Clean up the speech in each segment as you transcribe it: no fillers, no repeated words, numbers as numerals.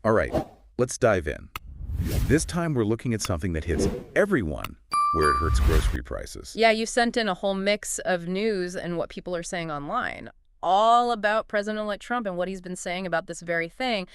All right, let's dive in. This time we're looking at something that hits everyone where it hurts grocery prices. Yeah, you sent in a whole mix of news and what people are saying online, all about President-elect Trump and what he's been saying about this very thing.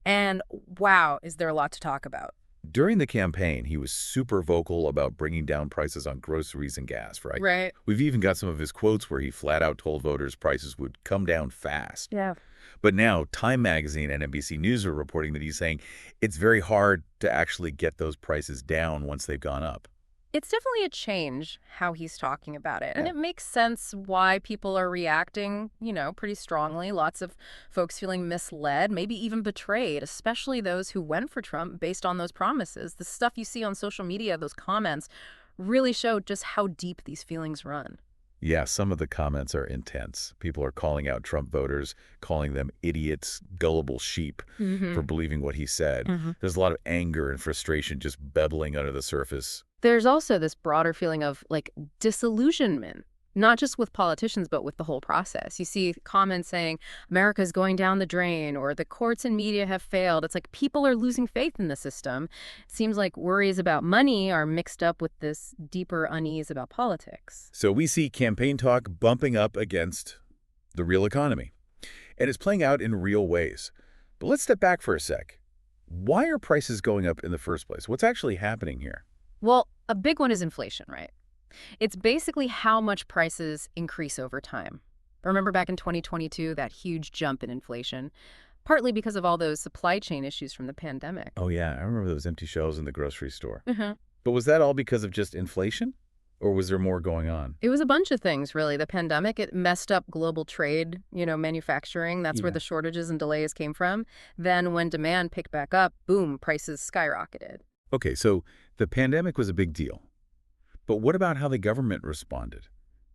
And wow, is there a lot to talk about. During the campaign, he was super vocal about bringing down prices on groceries and gas, right? Right. We've even got some of his quotes where he flat out told voters prices would come down fast. Yeah. But now, Time Magazine and NBC News are reporting that he's saying it's very hard to actually get those prices down once they've gone up. It's definitely a change how he's talking about it. And Yeah. it makes sense why people are reacting, pretty strongly. Lots of folks feeling misled, maybe even betrayed, especially those who went for Trump based on those promises. The stuff you see on social media, those comments, really show just how deep these feelings run. Yeah, some of the comments are intense. People are calling out Trump voters, calling them idiots, gullible sheep for believing what he said. There's a lot of anger and frustration just bubbling under the surface. There's also this broader feeling of disillusionment, not just with politicians, but with the whole process. You see comments saying America's going down the drain or the courts and media have failed. It's like people are losing faith in the system. It seems like worries about money are mixed up with this deeper unease about politics. So we see campaign talk bumping up against the real economy. And it's playing out in real ways. But let's step back for a sec. Why are prices going up in the first place? What's actually happening here? Well, a big one is inflation, right? It's basically how much prices increase over time. Remember back in 2022, that huge jump in inflation, partly because of all those supply chain issues from the pandemic. Oh, yeah, I remember those empty shelves in the grocery store. hmm But was that all because of just inflation? Or was there more going on? It was a bunch of things, really. The pandemic, it messed up global trade, manufacturing. That's where Yeah. the shortages and delays came from. Then when demand picked back up, boom, prices skyrocketed. Okay, so the pandemic was a big deal. But what about how the government responded?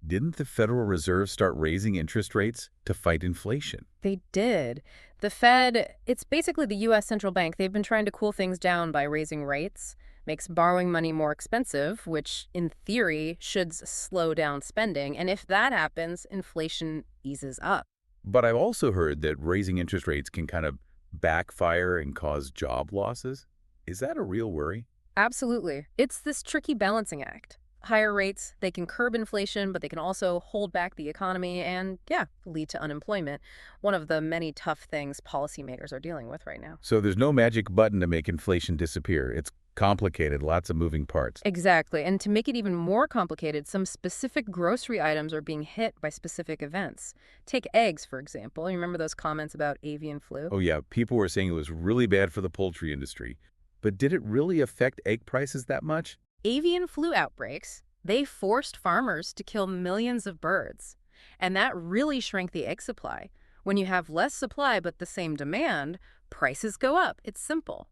Didn't the Federal Reserve start raising interest rates to fight inflation? They did. The Fed, it's basically the U.S. central bank. They've been trying to cool things down by raising rates, makes borrowing money more expensive, which in theory should slow down spending. And if that happens, inflation eases up. But I've also heard that raising interest rates can kind of backfire and cause job losses. Is that a real worry? Absolutely. It's this tricky balancing act. Higher rates, they can curb inflation, but they can also hold back the economy and, yeah, lead to unemployment. One of the many tough things policymakers are dealing with right now. So there's no magic button to make inflation disappear. It's complicated, lots of moving parts. Exactly. And to make it even more complicated, some specific grocery items are being hit by specific events. Take eggs, for example. You remember those comments about avian flu? Oh yeah, people were saying it was really bad for the poultry industry. But did it really affect egg prices that much? Avian flu outbreaks, they forced farmers to kill millions of birds. And that really shrank the egg supply. When you have less supply but the same demand, prices go up. It's simple.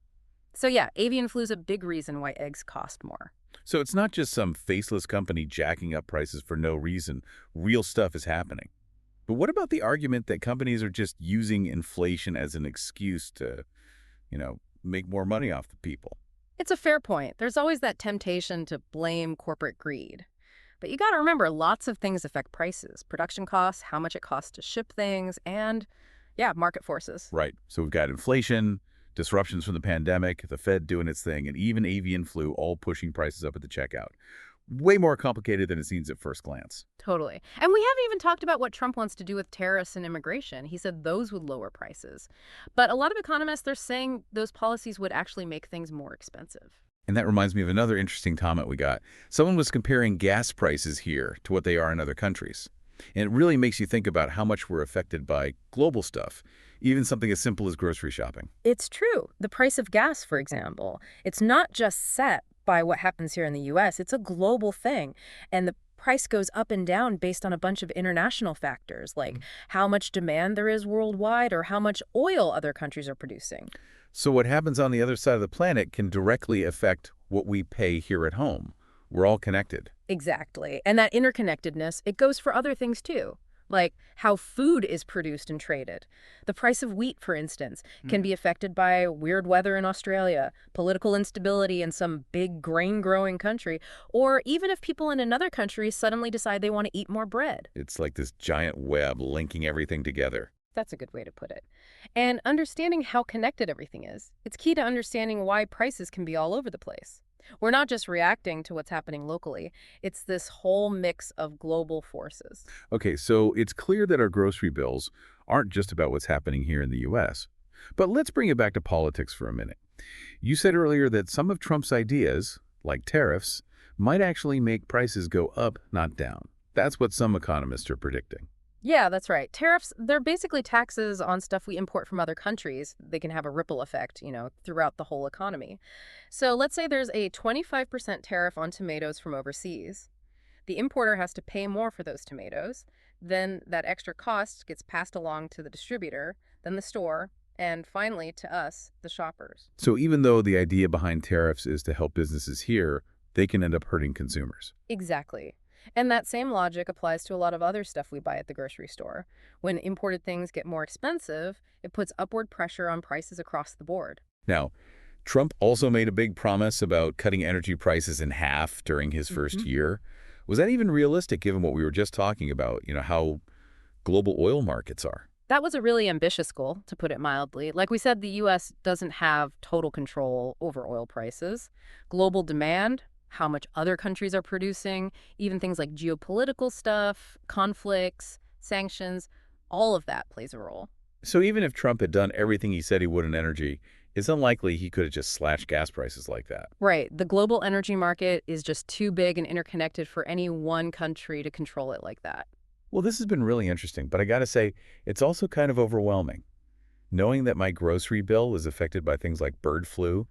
So yeah, avian flu is a big reason why eggs cost more. So it's not just some faceless company jacking up prices for no reason. Real stuff is happening. But what about the argument that companies are just using inflation as an excuse to, make more money off the people? It's a fair point. There's always that temptation to blame corporate greed. But you got to remember, lots of things affect prices. Production costs, how much it costs to ship things, and, yeah, market forces. Right. So we've got inflation, disruptions from the pandemic, the Fed doing its thing, and even avian flu all pushing prices up at the checkout. Way more complicated than it seems at first glance. Totally. And we haven't even talked about what Trump wants to do with tariffs and immigration. He said those would lower prices. But a lot of economists, they're saying those policies would actually make things more expensive. And that reminds me of another interesting comment we got. Someone was comparing gas prices here to what they are in other countries. And it really makes you think about how much we're affected by global stuff, even something as simple as grocery shopping. It's true. The price of gas, for example, it's not just set by what happens here in the U.S. It's a global thing. And the price goes up and down based on a bunch of international factors, like how much demand there is worldwide or how much oil other countries are producing. So what happens on the other side of the planet can directly affect what we pay here at home. We're all connected. Exactly. And that interconnectedness, it goes for other things too, like how food is produced and traded. The price of wheat, for instance, can be affected by weird weather in Australia, political instability in some big grain-growing country, or even if people in another country suddenly decide they want to eat more bread. It's like this giant web linking everything together. That's a good way to put it. And understanding how connected everything is. It's key to understanding why prices can be all over the place. We're not just reacting to what's happening locally. It's this whole mix of global forces. Okay, so it's clear that our grocery bills aren't just about what's happening here in the U.S. But let's bring it back to politics for a minute. You said earlier that some of Trump's ideas, like tariffs, might actually make prices go up, not down. That's what some economists are predicting. Yeah, that's right. Tariffs, they're basically taxes on stuff we import from other countries. They can have a ripple effect, throughout the whole economy. So let's say there's a 25% tariff on tomatoes from overseas. The importer has to pay more for those tomatoes. Then that extra cost gets passed along to the distributor, then the store, and finally to us, the shoppers. So even though the idea behind tariffs is to help businesses here, they can end up hurting consumers. Exactly. And that same logic applies to a lot of other stuff we buy at the grocery store. When imported things get more expensive, it puts upward pressure on prices across the board. Now, Trump also made a big promise about cutting energy prices in half during his first hmm year. Was that even realistic given what we were just talking about, how global oil markets are? That was a really ambitious goal, to put it mildly. Like we said, the U.S. doesn't have total control over oil prices. Global demand, how much other countries are producing, even things like geopolitical stuff, conflicts, sanctions, all of that plays a role. So even if Trump had done everything he said he would in energy, it's unlikely he could have just slashed gas prices like that. Right. The global energy market is just too big and interconnected for any one country to control it like that. Well, this has been really interesting, but I gotta say, it's also kind of overwhelming. Knowing that my grocery bill is affected by things like bird flu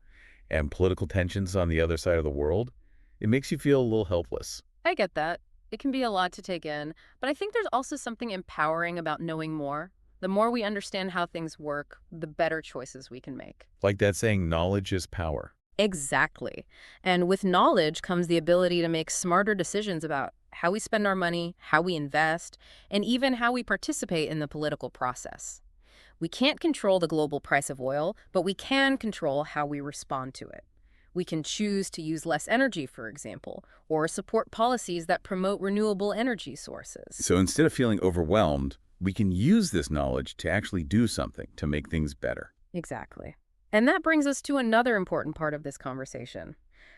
and political tensions on the other side of the world, it makes you feel a little helpless. I get that. It can be a lot to take in, but I think there's also something empowering about knowing more. The more we understand how things work, the better choices we can make. Like that saying, knowledge is power. Exactly. And with knowledge comes the ability to make smarter decisions about how we spend our money, how we invest, and even how we participate in the political process. We can't control the global price of oil, but we can control how we respond to it. We can choose to use less energy, for example, or support policies that promote renewable energy sources. So instead of feeling overwhelmed, we can use this knowledge to actually do something to make things better. Exactly. And that brings us to another important part of this conversation,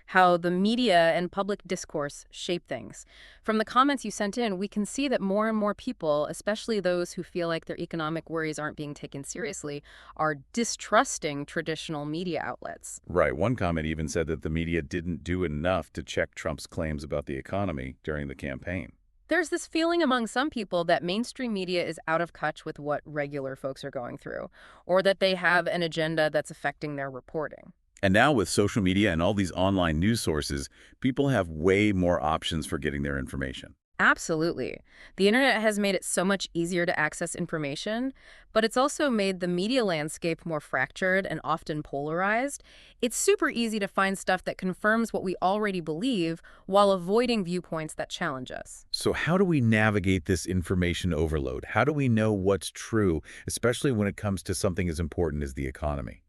how the media and public discourse shape things. From the comments you sent in, we can see that more and more people, especially those who feel like their economic worries aren't being taken seriously, are distrusting traditional media outlets. Right. One comment even said that the media didn't do enough to check Trump's claims about the economy during the campaign. There's this feeling among some people that mainstream media is out of touch with what regular folks are going through, or that they have an agenda that's affecting their reporting. And now with social media and all these online news sources, people have way more options for getting their information. Absolutely. The internet has made it so much easier to access information, but it's also made the media landscape more fractured and often polarized. It's super easy to find stuff that confirms what we already believe while avoiding viewpoints that challenge us. So how do we navigate this information overload? How do we know what's true, especially when it comes to something as important as the economy?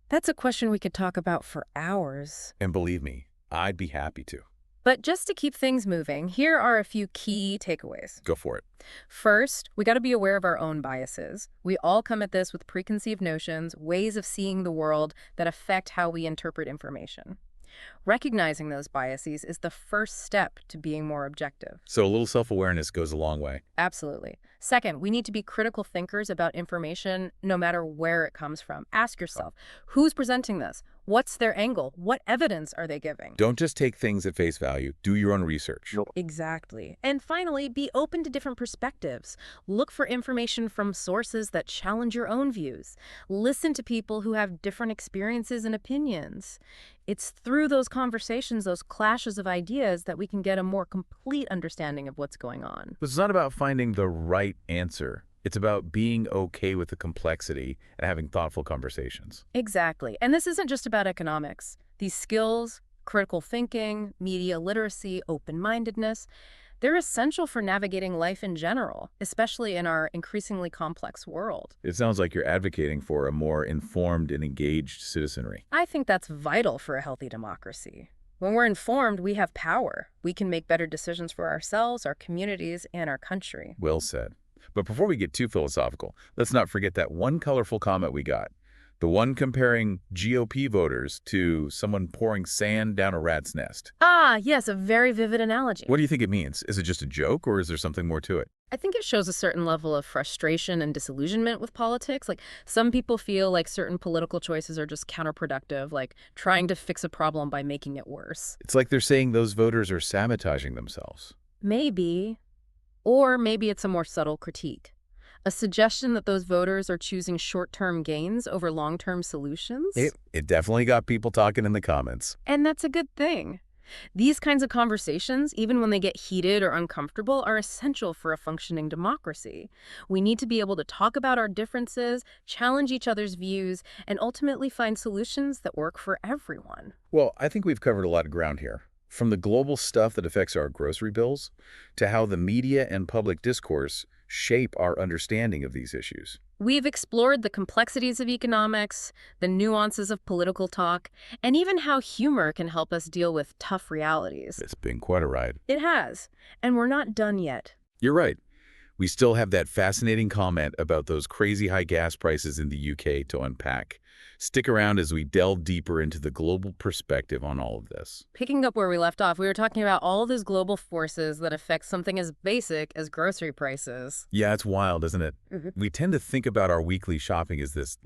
That's a question we could talk about for hours. And believe me, I'd be happy to. But just to keep things moving, here are a few key takeaways. Go for it. First, we got to be aware of our own biases. We all come at this with preconceived notions, ways of seeing the world that affect how we interpret information. Recognizing those biases is the first step to being more objective. So a little self-awareness goes a long way. Absolutely. Second, we need to be critical thinkers about information no matter where it comes from. Ask yourself, who's presenting this? What's their angle? What evidence are they giving? Don't just take things at face value. Do your own research. Exactly. And finally, be open to different perspectives. Look for information from sources that challenge your own views. Listen to people who have different experiences and opinions. It's through those conversations, those clashes of ideas, that we can get a more complete understanding of what's going on. It's not about finding the right answer. It's about being okay with the complexity and having thoughtful conversations. Exactly. And this isn't just about economics. These skills, critical thinking, media literacy, open-mindedness, they're essential for navigating life in general, especially in our increasingly complex world. It sounds like you're advocating for a more informed and engaged citizenry. I think that's vital for a healthy democracy. When we're informed, we have power. We can make better decisions for ourselves, our communities, and our country. Well said. But before we get too philosophical, let's not forget that one colorful comment we got. The one comparing GOP voters to someone pouring sand down a rat's nest. Ah, yes, a very vivid analogy. What do you think it means? Is it just a joke, or is there something more to it? I think it shows a certain level of frustration and disillusionment with politics. Like, some people feel like certain political choices are just counterproductive, like trying to fix a problem by making it worse. It's like they're saying those voters are sabotaging themselves. Maybe. Or maybe it's a more subtle critique. A suggestion that those voters are choosing short-term gains over long-term solutions? It definitely got people talking in the comments. And that's a good thing. These kinds of conversations, even when they get heated or uncomfortable, are essential for a functioning democracy. We need to be able to talk about our differences, challenge each other's views, and ultimately find solutions that work for everyone. Well, I think we've covered a lot of ground here. From the global stuff that affects our grocery bills to how the media and public discourse shape our understanding of these issues. We've explored the complexities of economics, the nuances of political talk, and even how humor can help us deal with tough realities. It's been quite a ride. It has, and we're not done yet. You're right. We still have that fascinating comment about those crazy high gas prices in the UK to unpack. Stick around as we delve deeper into the global perspective on all of this. Picking up where we left off, we were talking about all those global forces that affect something as basic as grocery prices. Yeah, it's wild, isn't it? We tend to think about our weekly shopping as this,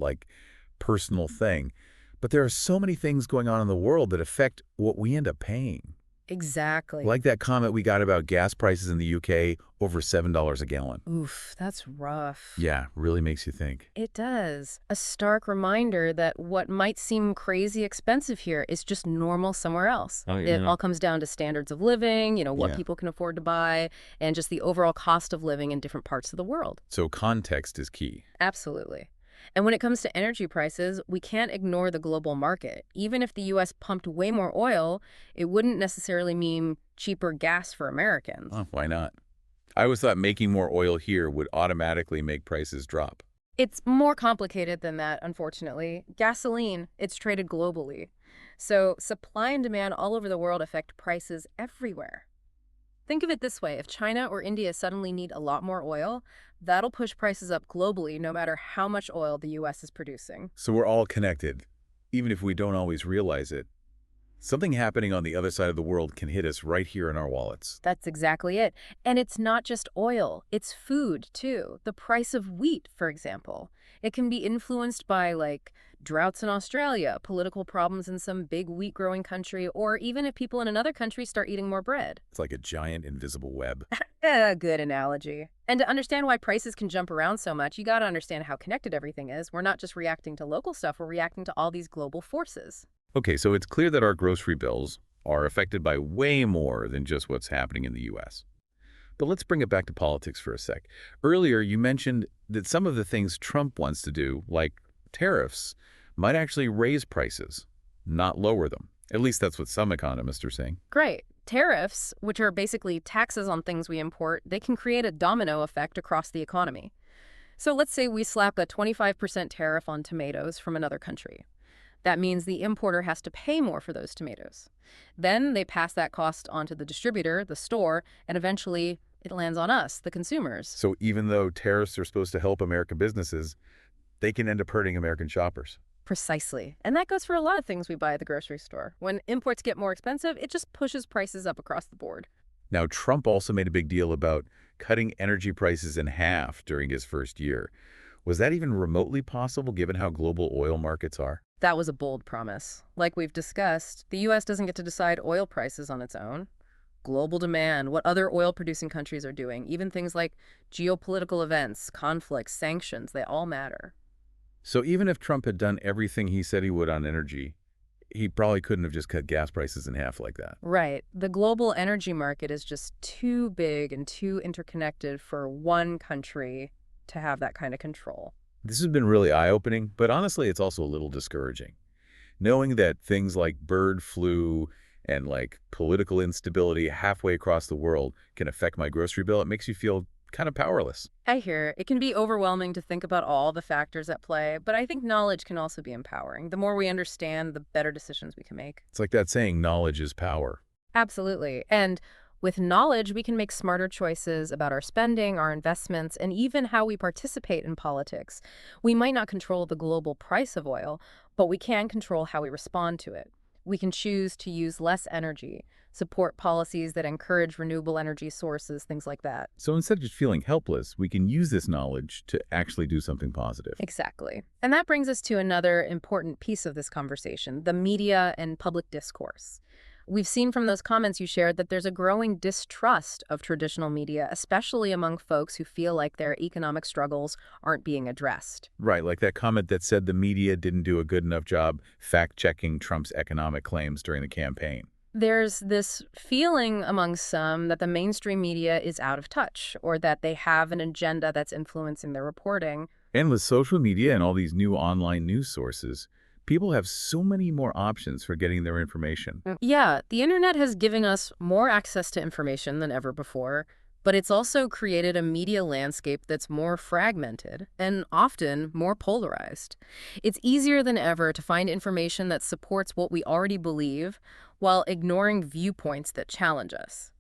personal thing. But there are so many things going on in the world that affect what we end up paying. Exactly. Like that comment we got about gas prices in the UK over $7 a gallon. Oof, that's rough. Yeah, really makes you think. It does. A stark reminder that what might seem crazy expensive here is just normal somewhere else. Oh, It all comes down to standards of living, what Yeah. people can afford to buy, and just the overall cost of living in different parts of the world. So context is key. Absolutely. And when it comes to energy prices, we can't ignore the global market. Even if the U.S. pumped way more oil, it wouldn't necessarily mean cheaper gas for Americans. Oh, why not? I always thought making more oil here would automatically make prices drop. It's more complicated than that, unfortunately. Gasoline, it's traded globally. So supply and demand all over the world affect prices everywhere. Think of it this way. If China or India suddenly need a lot more oil, that'll push prices up globally no matter how much oil the U.S. is producing. So we're all connected, even if we don't always realize it. Something happening on the other side of the world can hit us right here in our wallets. That's exactly it. And it's not just oil, it's food, too. The price of wheat, for example. It can be influenced by, droughts in Australia, political problems in some big wheat-growing country, or even if people in another country start eating more bread. It's like a giant invisible web. Good analogy. And to understand why prices can jump around so much, you gotta understand how connected everything is. We're not just reacting to local stuff, we're reacting to all these global forces. Okay, so it's clear that our grocery bills are affected by way more than just what's happening in the U.S. But let's bring it back to politics for a sec. Earlier, you mentioned that some of the things Trump wants to do, like tariffs, might actually raise prices, not lower them. At least that's what some economists are saying. Great. Tariffs, which are basically taxes on things we import, they can create a domino effect across the economy. So let's say we slap a 25% tariff on tomatoes from another country. That means the importer has to pay more for those tomatoes. Then they pass that cost on to the distributor, the store, and eventually it lands on us, the consumers. So even though tariffs are supposed to help American businesses, they can end up hurting American shoppers. Precisely. And that goes for a lot of things we buy at the grocery store. When imports get more expensive, it just pushes prices up across the board. Now, Trump also made a big deal about cutting energy prices in half during his first year. Was that even remotely possible given how global oil markets are? That was a bold promise. Like we've discussed, the U.S. doesn't get to decide oil prices on its own. Global demand, what other oil-producing countries are doing, even things like geopolitical events, conflicts, sanctions, they all matter. So even if Trump had done everything he said he would on energy, he probably couldn't have just cut gas prices in half like that. Right. The global energy market is just too big and too interconnected for one country to have that kind of control. This has been really eye-opening, but honestly, it's also a little discouraging. Knowing that things like bird flu and political instability halfway across the world can affect my grocery bill, it makes you feel kind of powerless. I hear it can be overwhelming to think about all the factors at play, but I think knowledge can also be empowering. The more we understand, the better decisions we can make. It's like that saying, knowledge is power. Absolutely. And With knowledge, we can make smarter choices about our spending, our investments, and even how we participate in politics. We might not control the global price of oil, but we can control how we respond to it. We can choose to use less energy, support policies that encourage renewable energy sources, things like that. So instead of just feeling helpless, we can use this knowledge to actually do something positive. Exactly. And that brings us to another important piece of this conversation, the media and public discourse. We've seen from those comments you shared that there's a growing distrust of traditional media, especially among folks who feel like their economic struggles aren't being addressed. Right, like that comment that said the media didn't do a good enough job fact-checking Trump's economic claims during the campaign. There's this feeling among some that the mainstream media is out of touch or that they have an agenda that's influencing their reporting. And with social media and all these new online news sources, people have so many more options for getting their information. Yeah, the internet has given us more access to information than ever before, but it's also created a media landscape that's more fragmented and often more polarized. It's easier than ever to find information that supports what we already believe while ignoring viewpoints that challenge us.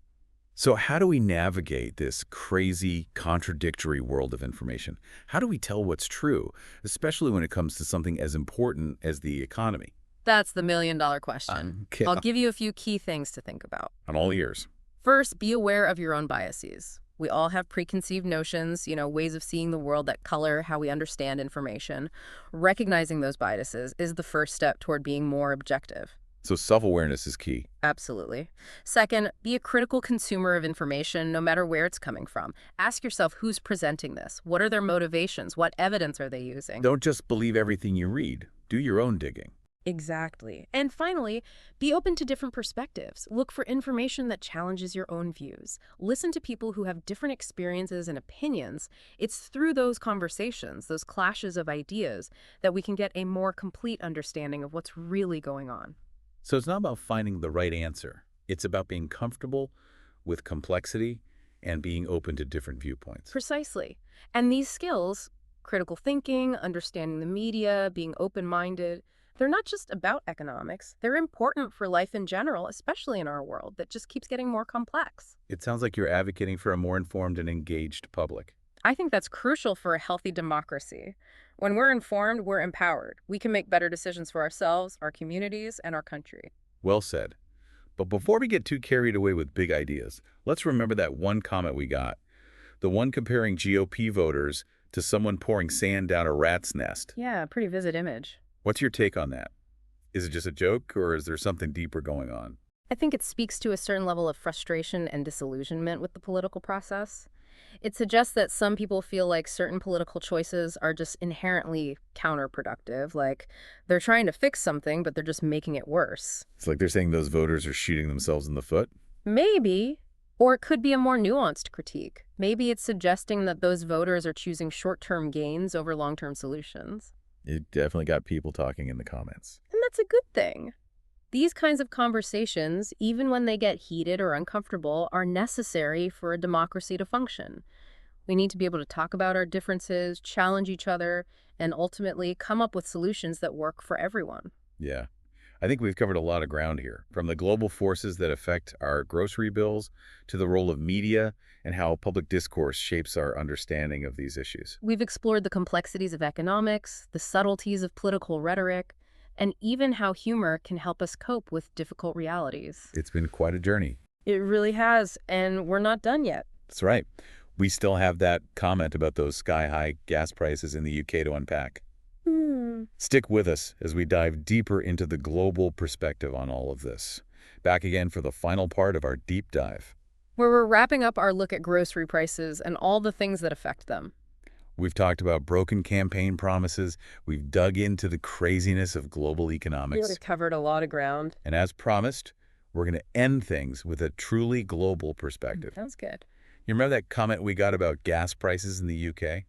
So how do we navigate this crazy, contradictory world of information? How do we tell what's true, especially when it comes to something as important as the economy? That's the million-dollar question. Okay, I'll give you a few key things to think about. I'm all ears. First, be aware of your own biases. We all have preconceived notions, ways of seeing the world that color how we understand information. Recognizing those biases is the first step toward being more objective. So self-awareness is key. Absolutely. Second, be a critical consumer of information no matter where it's coming from. Ask yourself who's presenting this. What are their motivations? What evidence are they using? Don't just believe everything you read. Do your own digging. Exactly. And finally, be open to different perspectives. Look for information that challenges your own views. Listen to people who have different experiences and opinions. It's through those conversations, those clashes of ideas, that we can get a more complete understanding of what's really going on. So it's not about finding the right answer. It's about being comfortable with complexity and being open to different viewpoints. Precisely. And these skills, critical thinking, understanding the media, being open-minded, they're not just about economics. They're important for life in general, especially in our world that just keeps getting more complex. It sounds like you're advocating for a more informed and engaged public. I think that's crucial for a healthy democracy. When we're informed, we're empowered. We can make better decisions for ourselves, our communities, and our country. Well said. But before we get too carried away with big ideas, let's remember that one comment we got. The one comparing GOP voters to someone pouring sand down a rat's nest. Yeah, pretty vivid image. What's your take on that? Is it just a joke, or is there something deeper going on? I think it speaks to a certain level of frustration and disillusionment with the political process. It suggests that some people feel like certain political choices are just inherently counterproductive, like they're trying to fix something, but they're just making it worse. It's like they're saying those voters are shooting themselves in the foot. Maybe. Or it could be a more nuanced critique. Maybe it's suggesting that those voters are choosing short-term gains over long-term solutions. It definitely got people talking in the comments. And that's a good thing. These kinds of conversations, even when they get heated or uncomfortable, are necessary for a democracy to function. We need to be able to talk about our differences, challenge each other, and ultimately come up with solutions that work for everyone. Yeah. I think we've covered a lot of ground here, from the global forces that affect our grocery bills to the role of media and how public discourse shapes our understanding of these issues. We've explored the complexities of economics, the subtleties of political rhetoric, and even how humor can help us cope with difficult realities. It's been quite a journey. It really has, and we're not done yet. That's right. We still have that comment about those sky-high gas prices in the UK to unpack. Stick with us as we dive deeper into the global perspective on all of this. Back again for the final part of our deep dive, Where we're wrapping up our look at grocery prices and all the things that affect them. We've talked about broken campaign promises. We've dug into the craziness of global economics. We've covered a lot of ground. And as promised, we're going to end things with a truly global perspective. Sounds good. You remember that comment we got about gas prices in the UK?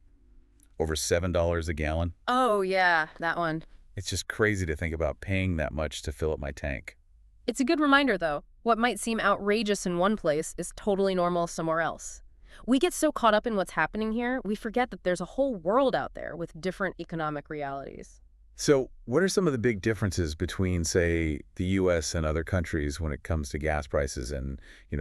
Over $7 a gallon? Oh, yeah, that one. It's just crazy to think about paying that much to fill up my tank. It's a good reminder, though. What might seem outrageous in one place is totally normal somewhere else. We get so caught up in what's happening here, we forget that there's a whole world out there with different economic realities. So what are some of the big differences between, say, the U.S. and other countries when it comes to gas prices and,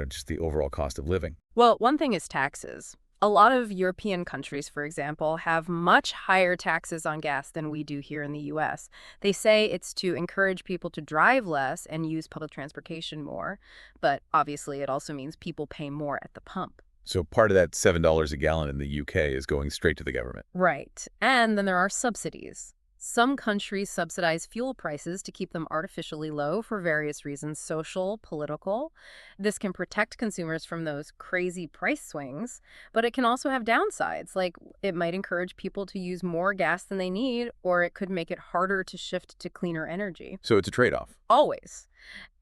just the overall cost of living? Well, one thing is taxes. A lot of European countries, for example, have much higher taxes on gas than we do here in the US. They say it's to encourage people to drive less and use public transportation more, but obviously it also means people pay more at the pump. So part of that $7 a gallon in the UK is going straight to the government. Right. And then there are subsidies. Some countries subsidize fuel prices to keep them artificially low for various reasons, social, political. This can protect consumers from those crazy price swings, but it can also have downsides, like it might encourage people to use more gas than they need, or it could make it harder to shift to cleaner energy. So it's a trade-off. Always.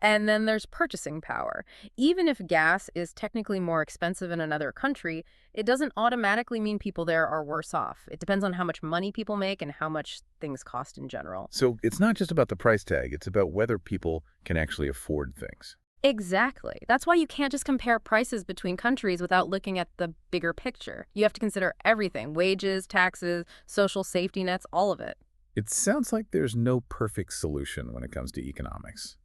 And then there's purchasing power. Even if gas is technically more expensive in another country, it doesn't automatically mean people there are worse off. It depends on how much money people make and how much things cost in general. So it's not just about the price tag, it's about whether people can actually afford things. Exactly. That's why you can't just compare prices between countries without looking at the bigger picture. You have to consider everything: wages, taxes, social safety nets, all of it. It sounds like there's no perfect solution when it comes to economics.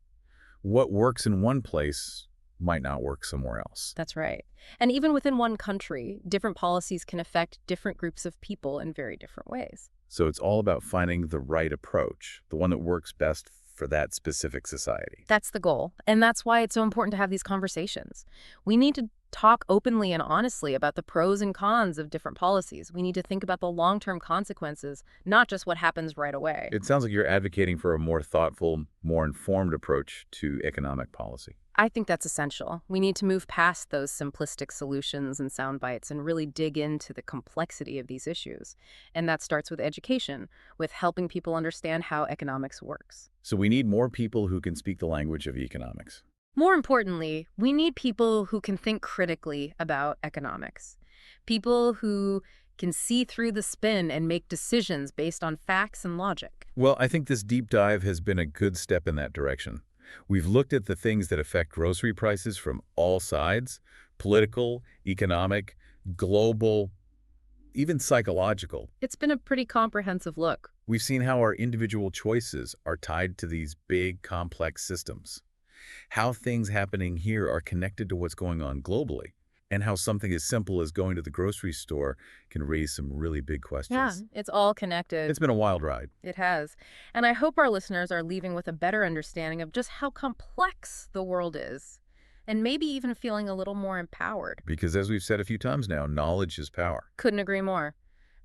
What works in one place might not work somewhere else. That's right. And even within one country, different policies can affect different groups of people in very different ways. So it's all about finding the right approach, the one that works best for that specific society. That's the goal. And that's why it's so important to have these conversations. We need to talk openly and honestly about the pros and cons of different policies. We need to think about the long-term consequences, not just what happens right away. It sounds like you're advocating for a more thoughtful, more informed approach to economic policy. I think that's essential. We need to move past those simplistic solutions and sound bites and really dig into the complexity of these issues. And that starts with education, with helping people understand how economics works. So we need more people who can speak the language of economics. More importantly, we need people who can think critically about economics. People who can see through the spin and make decisions based on facts and logic. Well, I think this deep dive has been a good step in that direction. We've looked at the things that affect grocery prices from all sides: political, economic, global, even psychological. It's been a pretty comprehensive look. We've seen how our individual choices are tied to these big, complex systems, how things happening here are connected to what's going on globally, and how something as simple as going to the grocery store can raise some really big Yeah, questions. it's all connected. It's been a wild ride, It has. And I hope our listeners are leaving with a better understanding of just how complex the world is, and maybe even feeling a little more empowered. because as we've said a few times now, knowledge is power. Couldn't agree more.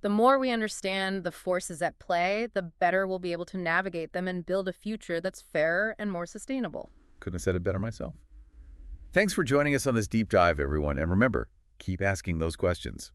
The more we understand the forces at play, the better we'll be able to navigate them and build a future that's fairer and more sustainable. Couldn't have said it better myself. Thanks for joining us on this deep dive, everyone. And remember, keep asking those questions.